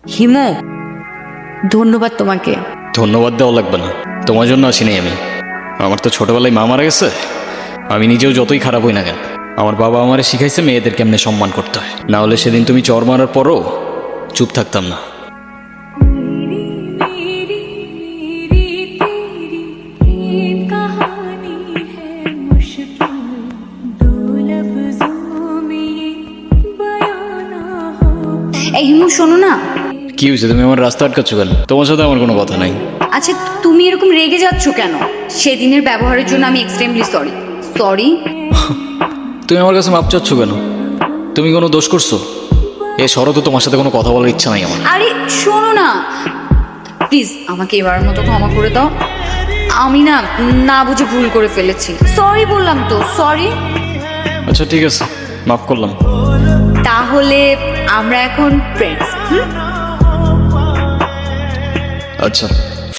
হিমু, ধন্যবাদ তোমাকে। ধন্যবাদ দেওয়া লাগবে না, তোমার জন্য আসিনি আমি। আমার তো ছোটবেলায় মা মারা গেছে। আমি নিজেও যতই খারাপ হই না কেন, আমার বাবা আমারে শিখাইছে মেয়েদের কেমনে সম্মান করতে হয়। না হলে সেদিন তুমি চর মারার পরও চুপ থাকতাম না। এই হিমু, শোনো না। কি হয়েছে? তুমি আমার রাস্তা আটকাচ্ছ কেন? তোমার সাথে আমার কোনো কথা নাই। আচ্ছা, তুমি এরকম রেগে যাচ্ছ কেন? সেদিনের ব্যবহারের জন্য আমি এক্সট্রিমলি সরি। সরি। তুমি আমার কাছে মাপ চাচ্ছ কেন? তুমি কোনো দোষ করছো? এ শরৎ, তোমার সাথে কোনো কথা বলার ইচ্ছা নাই আমার। আরে শোনো না, প্লিজ আমাকে এবারের মতো ক্ষমা করে দাও। আমি না না বুঝে ভুল করে ফেলেছি। সরি বললাম তো, সরি। আচ্ছা ঠিক আছে, মাফ করলাম। তাহলে আমরা এখন ফ্রেন্ডস। আচ্ছা।